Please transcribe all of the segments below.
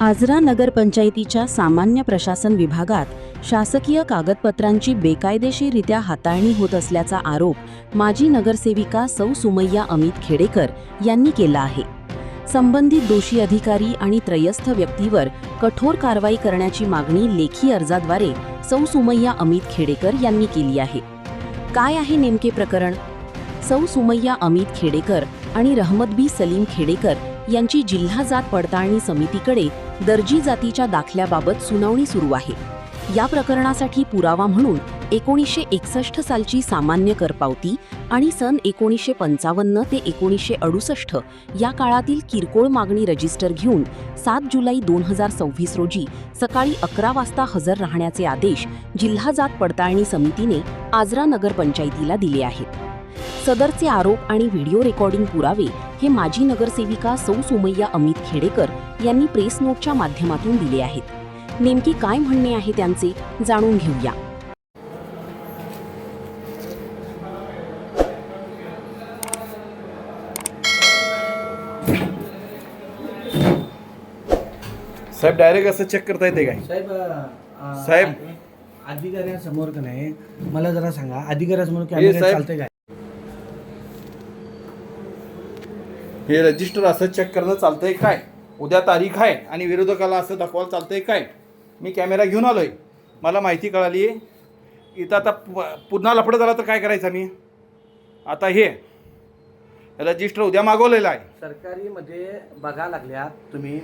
आजरा नगरपंचायतीच्या सामान्य प्रशासन विभागात शासकीय कागदपत्रांची बेकायदेशीररित्या हाताळणी होत असल्याचा आरोप माजी नगरसेविका सौ सुमय्या अमित खेडेकर यांनी केला आहे। संबंधित दोषी अधिकारी आणि त्रयस्थ व्यक्तीवर कठोर कारवाई करण्याची मागणी लेखी अर्जाद्वारे सौ सुमय्या अमित खेडेकर यांनी केली आहे। काय आहे नेमके प्रकरण? सौ सुमय्या अमित खेडेकर आणि रहमतबी सलीम खेडेकर यांची जिल्हा जात पडताळणी समितीकडे दर्जी जातीच्या दाखल्याबाबत सुनावणी सुरू आहे। या प्रकरणासाठी पुरावा म्हणून 1961 सालची सामान्य करपावती आणि सन 1955 ते 1968 या काळातील किरकोळ मागणी रजिस्टर घेऊन 7 जुलै 2026 रोजी सकाळी 11 वाजता हजर राहण्याचे आदेश जिल्हा जात पडताळणी समितीने आजरा नगरपंचायतीला दिले आहेत। सदरचे आरोप आणि व्हिडिओ रेकॉर्डिंग पुरावे हे माजी नगरसेविका सौ सुमय्या अमित खेडेकर यांनी प्रेस नोटच्या माध्यमातून दिले आहेत। नेमकी काय म्हणणे आहे त्यांचे जाणून घेऊया। साहेब डायरेक्ट असं चेक करता येते काय? साहेब अधिकाऱ्यांसमोर का नाही मला जरा सांगा, अधिकाऱ्यांसमोर कॅमेरा चालते काय? हे रजिस्टर असं चेक करणं चालतंय काय? उद्या तारीख आहे आणि विरोधकाला असं दाखवायला चालतंय काय? मी कॅमेरा घेऊन आलोय, मला माहिती कळाली इथं आता पुन्हा लफडं झाला तर काय करायचं? मी आता हे रजिस्टर उद्या मागवलेलं आहे। सरकारी मध्ये बघा लागल्या तुम्ही,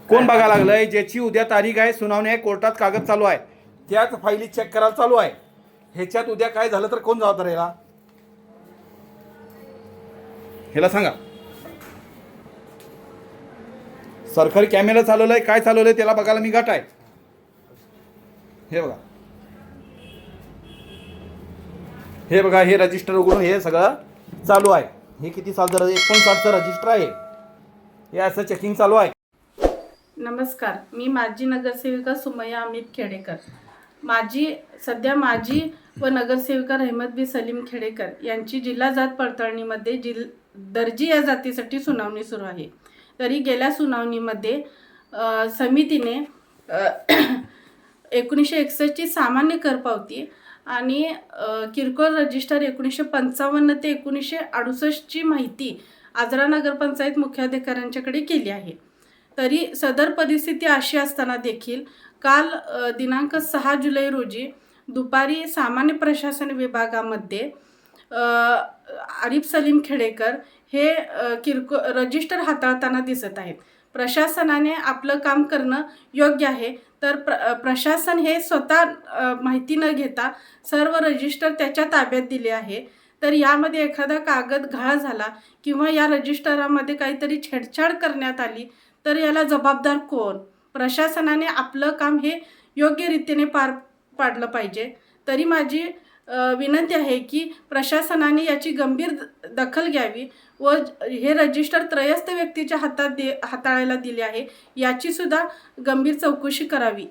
कोण बघा लागलंय? ज्याची उद्या तारीख आहे, सुनावणी आहे, कोर्टात कागद चालू आहे, त्याच फाईली चेक करायला चालू आहे। ह्याच्यात उद्या काय झालं तर कोण जबाबदार आहे? ह्याला सांगा। सरकारी कॅमेरा चालवलाय, काय चालवलंय त्याला बघायला मी घाट आहे। हे बघा, हे बघा, हे रजिस्टर उघडून हे सगळं चालू आहे। हे किती सालचं 59चं रजिस्टर आहे, हे असं चेकिंग चालू आहे। नमस्कार, मी माजी नगरसेविका सुमय्या अमित खेडेकर। सध्या माजी व नगरसेविका रहमतबी सलीम खेडेकर यांची जिल्हा जात पडताळणीमध्ये दर्जी या जातीसाठी सुनावणी सुरू आहे। तरी गेल्या सुनावणीमध्ये समितीने 1961 ची सामान्य करपावती आणि किरकोळ रजिस्टर 1955 ते 1968 ची माहिती आजरा नगरपंचायत मुख्याधिकाऱ्यांच्याकडे केली आहे। तरी सदर परिस्थिती अशी असताना देखील काल दिनांक 6 जुलै रोजी दुपारी सामान्य प्रशासन विभागामध्ये आरिफ सलीम खेडेकर हे रजिस्टर हाताळताना दिसत आहेत। प्रशासनाने आपलं काम करणं योग्य आहे, तर प्रशासन हे स्वतः माहिती न घेता सर्व रजिस्टर त्याच्या ताब्यात दिले आहे। तर यामध्ये एखादा कागद गहाळ झाला किंवा या रजिस्टरामध्ये काहीतरी छेडछाड करण्यात आली तर याला जबाबदार कोण? प्रशासनाने आपलं काम हे योग्य रीतीने पार पाडलं पाहिजे। तरी माझी विनंती आहे की प्रशासनाने याची गंभीर दखल घ्यावी व हे रजिस्टर त्रयस्थ व्यक्तीच्या हाताळायला दिले आहे याची सुद्धा गंभीर चौकशी करावी।